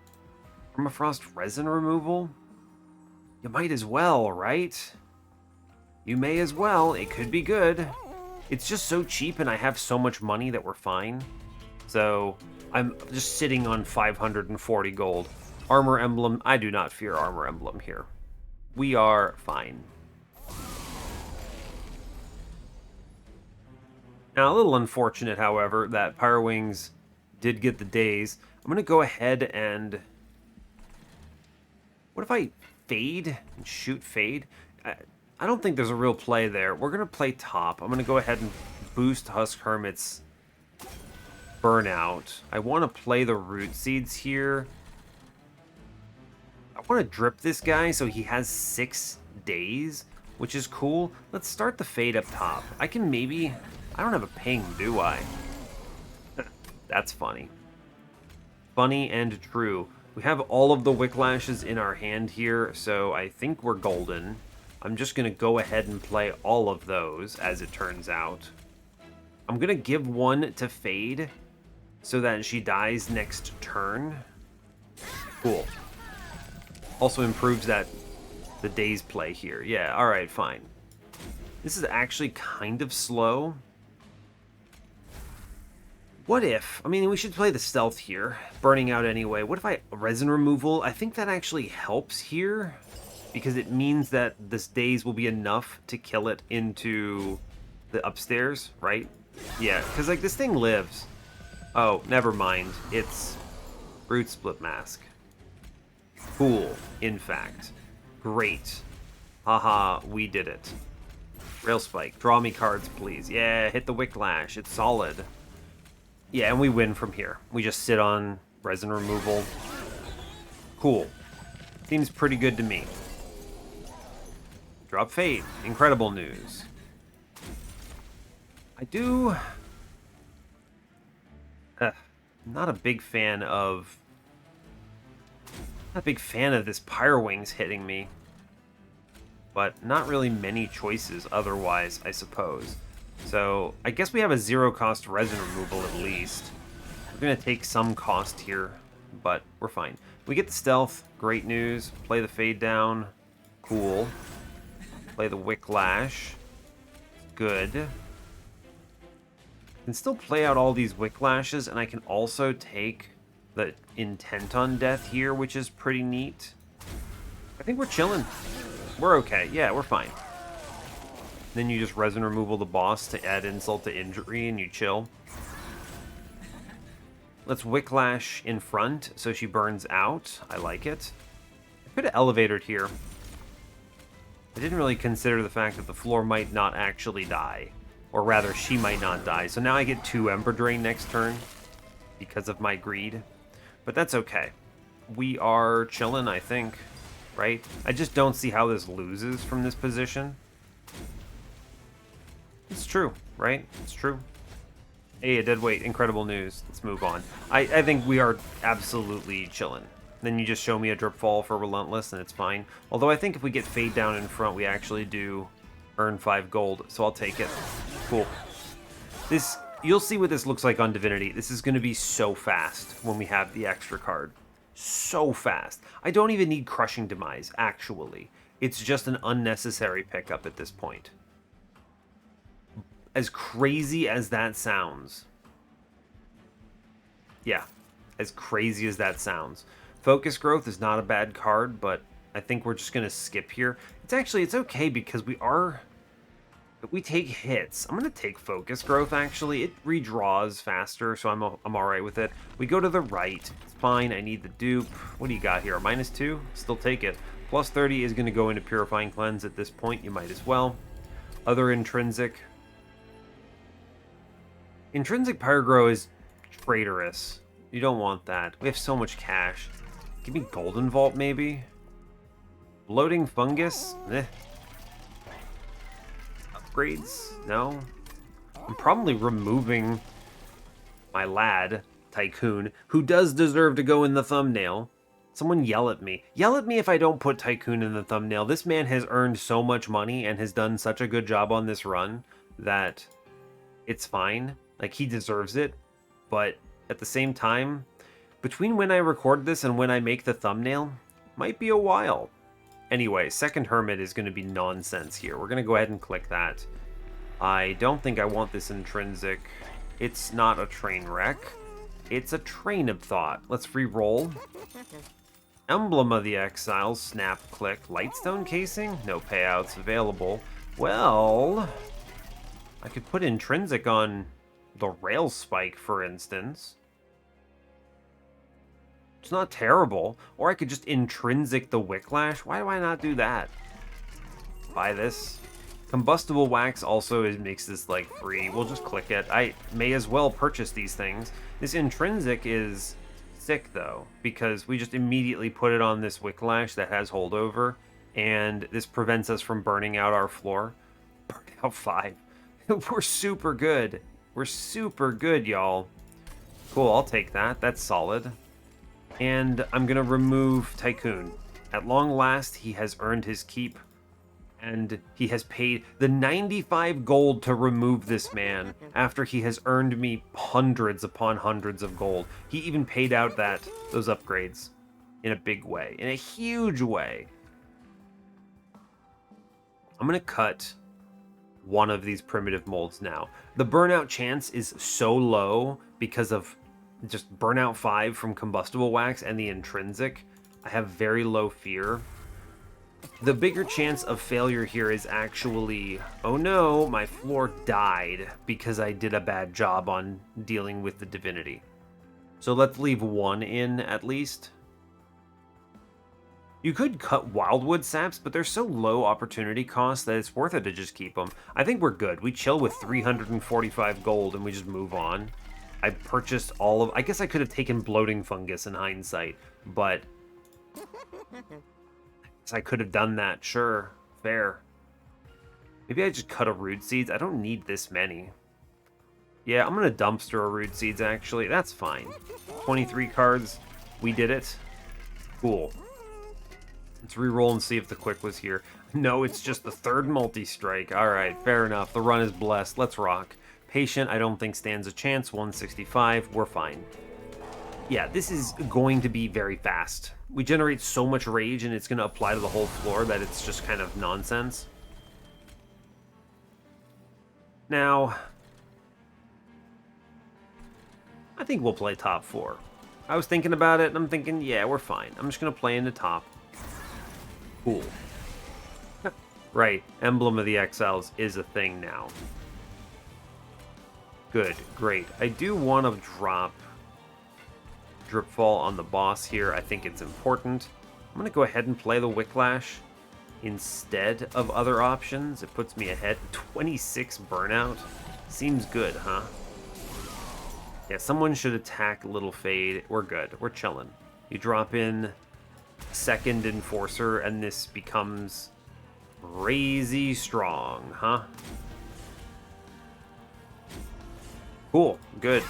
Permafrost resin removal? You might as well, right? You may as well. It could be good. It's just so cheap and I have so much money that we're fine. So I'm just sitting on 540 gold. Armor Emblem. I do not fear Armor Emblem here. We are fine. Now, a little unfortunate, however, that Pyrowings did get the daze. I'm going to go ahead and... What if I fade and shoot fade? I don't think there's a real play there. We're going to play top. I'm going to go ahead and boost Husk Hermit's burnout. I want to play the root seeds here. I want to drip this guy so he has 6 days, which is cool. Let's start the fade up top. I can maybe... I don't have a ping, do I? That's funny. Funny and true. We have all of the Wicklashes in our hand here, so I think we're golden. I'm just going to go ahead and play all of those, as it turns out. I'm going to give one to Fade, so that she dies next turn. Cool. Also improves that the days play here. Yeah, alright, fine. This is actually kind of slow. What if... I mean, we should play the stealth here. Burning out anyway. What if I... Resin removal? I think that actually helps here. Because it means that this days will be enough to kill it into the upstairs, right? Yeah, because, like, this thing lives. Oh, never mind. It's Root Split Mask. Cool, in fact. Great. Haha, we did it. Rail Spike. Draw me cards, please. Yeah, hit the Wicklash. It's solid. Yeah, and we win from here. We just sit on resin removal. Cool. Seems pretty good to me. Drop Fade. Incredible news. I do... not a big fan of... Not a big fan of this Pyrowings hitting me. But not really many choices otherwise, I suppose. So, I guess we have a zero-cost resin removal at least. We're going to take some cost here, but we're fine. We get the stealth, great news. Play the fade down, cool. Play the Wicklash, good. Can still play out all these Wicklashes, and I can also take the Intent on Death here, which is pretty neat. I think we're chilling. We're okay. Yeah, we're fine. Then you just resin removal the boss to add insult to injury, and you chill. Let's Wicklash in front, so she burns out. I like it. I could have elevatored here. I didn't really consider the fact that the floor might not actually die. Or rather, she might not die. So now I get 2 Ember Drain next turn because of my greed. But that's okay. We are chilling, I think. Right? I just don't see how this loses from this position. It's true, right? It's true. Hey, a dead weight. Incredible news. Let's move on. I think we are absolutely chilling. Then you just show me a drip fall for Relentless, and it's fine. Although I think if we get Fade down in front, we actually do earn 5 gold, so I'll take it. Cool. This, you'll see what this looks like on Divinity. This is going to be so fast when we have the extra card. So fast. I don't even need Crushing Demise, actually. It's just an unnecessary pickup at this point. As crazy as that sounds. Yeah, as crazy as that sounds. Focus Growth is not a bad card, but I think we're just going to skip here. It's okay because we take hits. I'm going to take Focus Growth, actually. It redraws faster, so I'm all right with it. We go to the right. It's fine. I need the dupe. What do you got here? -2? Still take it. Plus 30 is going to go into Purifying Cleanse at this point. You might as well. Other intrinsic. Intrinsic Pyrogrow is traitorous. You don't want that. We have so much cash. Give me Golden Vault, maybe? Bloating Fungus? Eh. Upgrades? No. I'm probably removing my lad, Tycoon, who does deserve to go in the thumbnail. Someone yell at me. Yell at me if I don't put Tycoon in the thumbnail. This man has earned so much money and has done such a good job on this run that it's fine. Like, he deserves it. But at the same time, between when I record this and when I make the thumbnail, might be a while. Anyway, second Hermit is going to be nonsense here. We're going to go ahead and click that. I don't think I want this intrinsic. It's not a train wreck. It's a train of thought. Let's re-roll. Emblem of the Exile, snap, click, Lightstone casing, no payouts available. Well, I could put intrinsic on the rail spike, for instance. It's not terrible. Or I could just intrinsic the Wicklash. Why do I not do that? Buy this. Combustible wax also makes this like free. We'll just click it. I may as well purchase these things. This intrinsic is sick though, because we just immediately put it on this Wicklash that has holdover, and this prevents us from burning out our floor. Burn out 5. We're super good. We're super good, y'all. Cool, I'll take that. That's solid. And I'm gonna remove Tycoon. At long last, he has earned his keep, and he has paid the 95 gold to remove this man after he has earned me hundreds upon hundreds of gold. He even paid out those upgrades in a big way, in a huge way. I'm gonna cut one of these primitive molds now. The burnout chance is so low because of just burnout 5 from combustible wax and the intrinsic. I have very low fear. The bigger chance of failure here is actually, oh no, my floor died because I did a bad job on dealing with the Divinity. So let's leave one in at least. You could cut Wildwood saps, but they're so low opportunity cost that it's worth it to just keep them. I think we're good. We chill with 345 gold and we just move on. I purchased all of... I guess I could have taken bloating fungus in hindsight, but... I could have done that, sure. Fair. Maybe I just cut a Root Seeds. I don't need this many. Yeah, I'm going to dumpster a Root Seeds, actually. That's fine. 23 cards. We did it. Cool. Let's re-roll and see if the quick was here. No, it's just the third multi-strike. Alright, fair enough. The run is blessed. Let's rock. Patient, I don't think stands a chance. 165. We're fine. Yeah, this is going to be very fast. We generate so much rage and it's going to apply to the whole floor that it's just kind of nonsense. Now, I think we'll play top 4. I was thinking about it and I'm thinking, yeah, we're fine. I'm just going to play in the top. Cool. Right, Emblem of the Exiles is a thing now. Good, great. I do want to drop Dripfall on the boss here. I think it's important. I'm going to go ahead and play the Wicklash instead of other options. It puts me ahead. 26 burnout. Seems good, huh? Yeah, someone should attack Little Fade. We're good. We're chilling. You drop in second Enforcer, and this becomes crazy strong, huh? Cool. Good.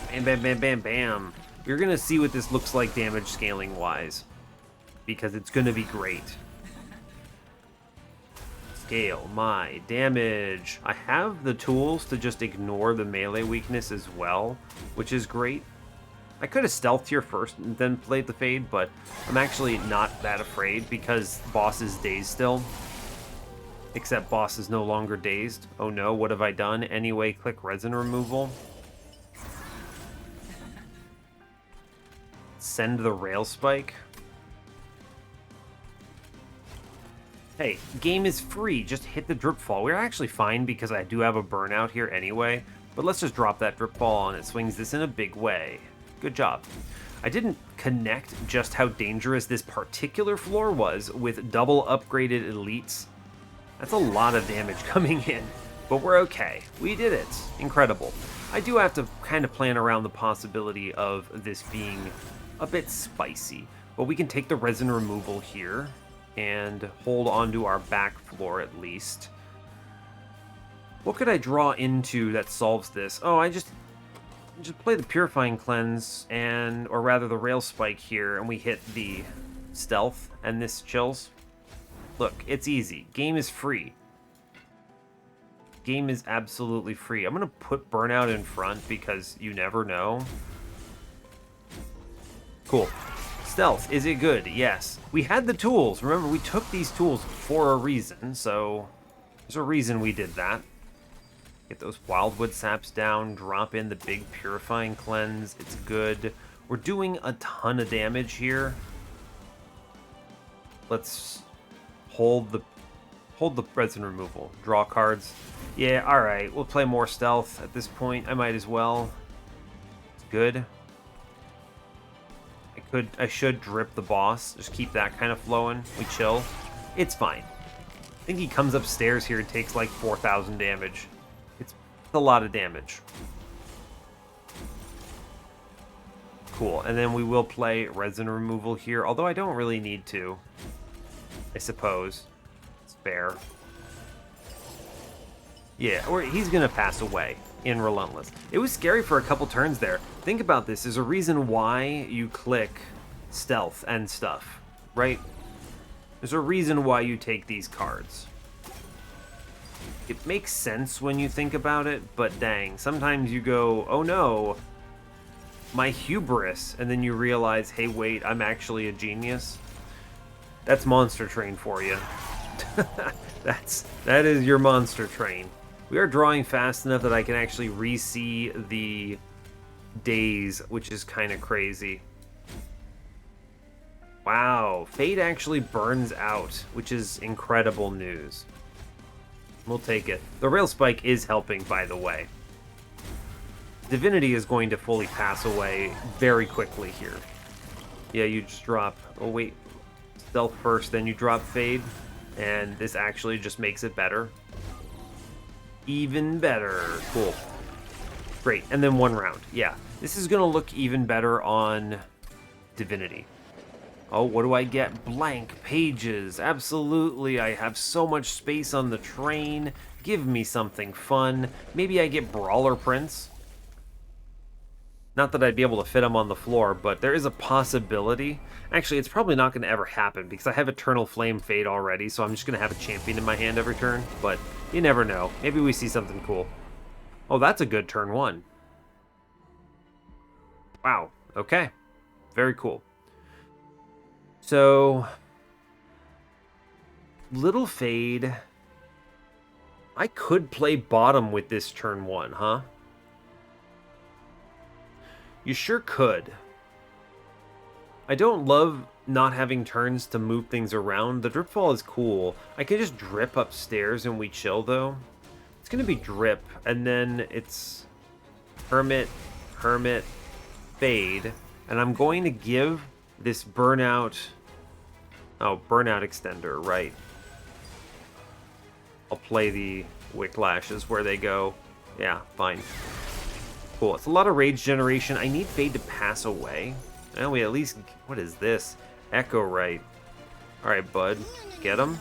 Bam, bam, bam, bam, bam. You're going to see what this looks like damage scaling wise, because it's going to be great. Scale my damage. I have the tools to just ignore the melee weakness as well, which is great. I could have stealthed here first and then played the Fade, but I'm actually not that afraid because boss is dazed still. Except boss is no longer dazed. Oh no, what have I done? Anyway, click resin removal. Send the rail spike. Hey, game is free. Just hit the drip fall. We're actually fine because I do have a burnout here anyway. But let's just drop that drip fall and it swings this in a big way. Good job. I didn't connect just how dangerous this particular floor was with double upgraded elites. That's a lot of damage coming in. But we're okay. We did it. Incredible. I do have to kind of plan around the possibility of this being a bit spicy. But we can take the resin removal here and hold on to our back floor at least. What could I draw into that solves this? Oh, I just play the Purifying Cleanse, or rather the Rail Spike here, and we hit the Stealth, and this chills. Look, it's easy. Game is free. Game is absolutely free. I'm going to put Burnout in front because you never know. Cool. Stealth, is it good? Yes. We had the tools. Remember, we took these tools for a reason, so there's a reason we did that. Get those wildwood saps down, drop in the big purifying cleanse. It's good. We're doing a ton of damage here. Let's hold the resin removal. Draw cards. Yeah, alright. We'll play more stealth at this point. I might as well. It's good. I should drip the boss. Just keep that kind of flowing. We chill. It's fine. I think he comes upstairs here and takes like 4,000 damage. It's a lot of damage. Cool. And then we will play resin removal here, although I don't really need to. I suppose. It's fair. Yeah, or he's gonna pass away in Relentless. It was scary for a couple turns there. Think about this. There's a reason why you click stealth and stuff, right? There's a reason why you take these cards. It makes sense when you think about it, but dang, sometimes you go, oh no, my hubris, and then you realize, hey wait, I'm actually a genius. That's Monster Train for you. That is your Monster Train. We are drawing fast enough that I can actually re-see the days, which is kind of crazy. Wow, Fade actually burns out, which is incredible news. We'll take it. The Rail Spike is helping, by the way. Divinity is going to fully pass away very quickly here. Yeah, you just drop... Oh, wait. Stealth first, then you drop Fade. And this actually just makes it better. Even better. Cool. Great. And then one round. Yeah. This is going to look even better on Divinity. Oh, what do I get? Blank pages. Absolutely. I have so much space on the train. Give me something fun. Maybe I get Brawler Prince. Not that I'd be able to fit them on the floor, but there is a possibility. Actually, it's probably not going to ever happen because I have Eternal Flame Fade already, so I'm just going to have a champion in my hand every turn. But you never know. Maybe we see something cool. Oh, that's a good turn one. Wow. Okay. Very cool. So, Little Fade. I could play bottom with this turn one, huh? You sure could. I don't love not having turns to move things around. The Dripfall is cool. I can just drip upstairs and we chill, though. It's going to be drip, and then it's Hermit, Hermit, Fade. And I'm going to give this Burnout... Oh, Burnout Extender, right. I'll play the Wicklashes where they go. Yeah, fine. Cool. It's a lot of rage generation. I need Fade to pass away. Well, we at least... What is this? Echo Right. Alright, bud. Get him?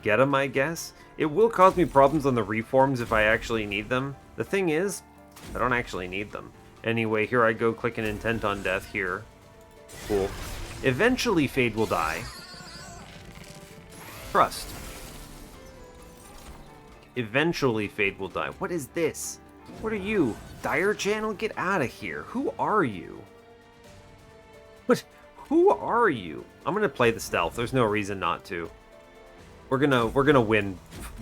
Get him, I guess? It will cause me problems on the reforms if I actually need them. The thing is, I don't actually need them. Anyway, here I go clicking Intent on Death here. Cool. Eventually, Fade will die. Trust. Eventually, Fade will die. What is this? What are you? Dire Channel? Get out of here. Who are you? What? Who are you? I'm gonna play the stealth. There's no reason not to. We're gonna win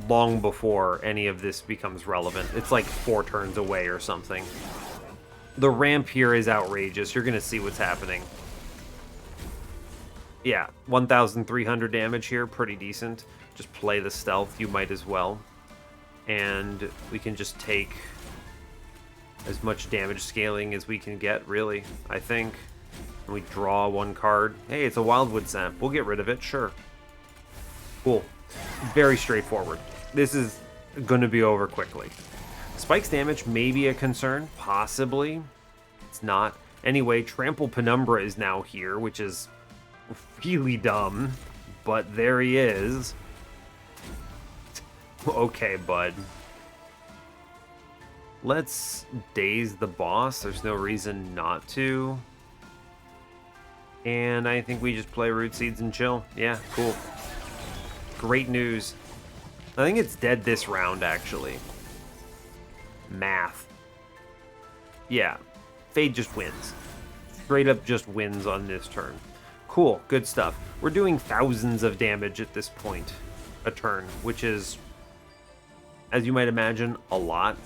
long before any of this becomes relevant. It's like 4 turns away or something. The ramp here is outrageous. You're gonna see what's happening. Yeah, 1,300 damage here, pretty decent. Just play the stealth. You might as well. And we can just take as much damage scaling as we can get, really, I think. And we draw 1 card. Hey, it's a Wildwood Sap. We'll get rid of it, sure. Cool. Very straightforward. This is going to be over quickly. Spike's damage may be a concern, possibly. It's not. Anyway, Trample Penumbra is now here, which is really dumb, but there he is. Okay, bud. Let's daze the boss. There's no reason not to. And I think we just play Root Seeds and chill. Yeah, cool. Great news. I think it's dead this round, actually. Math. Yeah. Fade just wins. Straight up just wins on this turn. Cool, good stuff. We're doing thousands of damage at this point a turn, which is, as you might imagine, a lot.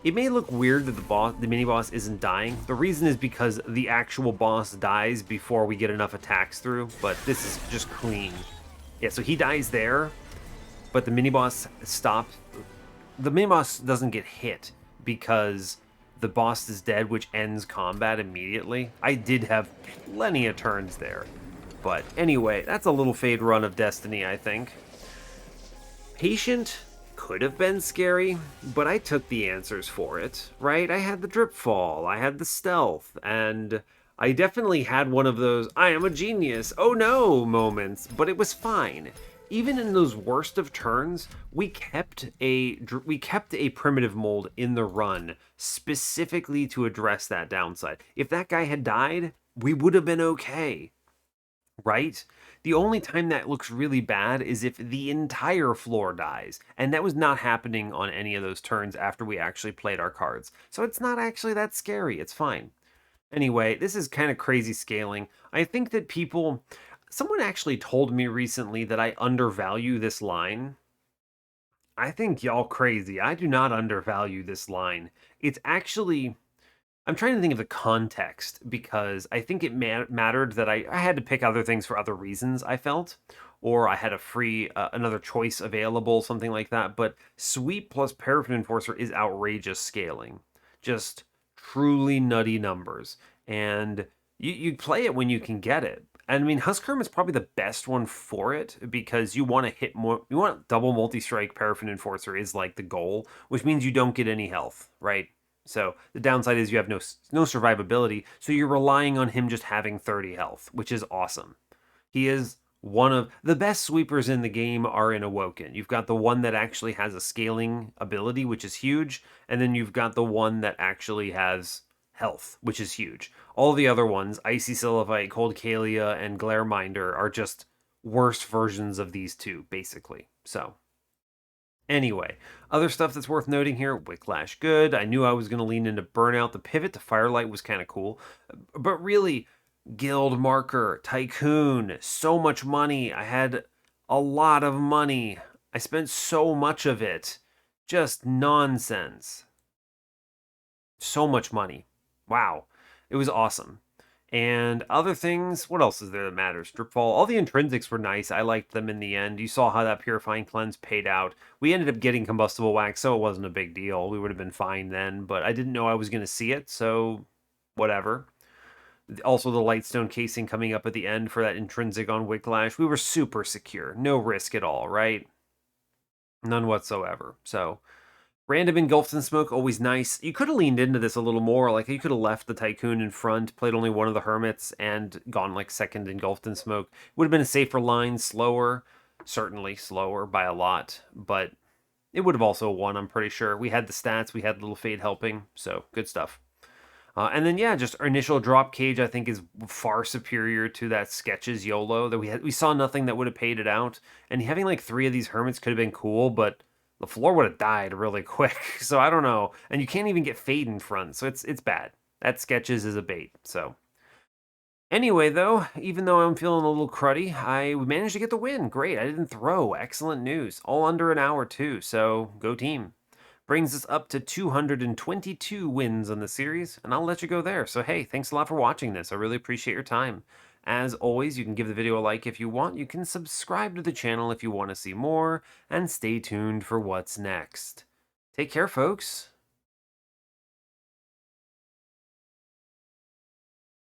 It may look weird that the mini boss isn't dying. The reason is because the actual boss dies before we get enough attacks through, but this is just clean. Yeah, so he dies there, but the mini boss stops. The mini boss doesn't get hit because the boss is dead, which ends combat immediately. I did have plenty of turns there. But anyway, that's a little Fade run of Destiny, I think. Patient could have been scary, but I took the answers for it, right? I had the drip fall, I had the stealth, and I definitely had one of those I am a genius, oh no moments, but it was fine. Even in those worst of turns, we kept a primitive mold in the run specifically to address that downside. If that guy had died, we would have been okay, right? The only time that looks really bad is if the entire floor dies, and that was not happening on any of those turns after we actually played our cards. So it's not actually that scary, it's fine. Anyway, this is kind of crazy scaling. I think that someone actually told me recently that I undervalue this line. I think y'all crazy. I do not undervalue this line. It's actually, I'm trying to think of the context because I think it mattered that I had to pick other things for other reasons, I felt, or I had a free, another choice available, something like that. But Sweep plus Paraffin Enforcer is outrageous scaling. Just truly nutty numbers. And you play it when you can get it. And I mean, Huskern is probably the best one for it because you want to hit more, you want double multi-strike Paraffin Enforcer is like the goal, which means you don't get any health, right? So the downside is you have no survivability, so you're relying on him just having 30 health, which is awesome. He is one of the best sweepers in the game are in Awoken. You've got the one that actually has a scaling ability, which is huge, and then you've got the one that actually has health, which is huge. All the other ones, Icy Sylphite, Cold Kalia, and Glareminder, are just worse versions of these two, basically. So anyway, other stuff that's worth noting here, Wicklash good. I knew I was going to lean into Burnout. The pivot to Firelight was kind of cool. But really, Guild Marker, Tycoon, so much money. I had a lot of money. I spent so much of it. Just nonsense. So much money. Wow. It was awesome. And other things, what else is there that matters? Dripfall, all the intrinsics were nice. I liked them in the end. You saw how that Purifying Cleanse paid out. We ended up getting Combustible Wax, so it wasn't a big deal. We would have been fine then, but I didn't know I was going to see it, so whatever. Also, the Lightstone casing coming up at the end for that intrinsic on Wicklash. We were super secure. No risk at all, right? None whatsoever. So, random Engulfed in Smoke, always nice. You could have leaned into this a little more. Like, you could have left the Tycoon in front, played only one of the Hermits, and gone, like, second Engulfed in Smoke. Would have been a safer line, slower. Certainly slower by a lot, but it would have also won, I'm pretty sure. We had the stats, we had Little Fade helping, so good stuff. And then, yeah, just our initial drop cage, I think, is far superior to that Sketches YOLO that we had. We saw nothing that would have paid it out. And having, like, 3 of these Hermits could have been cool, but the floor would have died really quick. So I don't know. And you can't even get Fade in front, so it's bad. That Sketches is a bait, so. Anyway, though, even though I'm feeling a little cruddy, I managed to get the win. Great, I didn't throw. Excellent news. All under an hour, too, so go team. Brings us up to 222 wins on the series, and I'll let you go there. So hey, thanks a lot for watching this. I really appreciate your time. As always, you can give the video a like if you want. You can subscribe to the channel if you want to see more, and stay tuned for what's next. Take care, folks.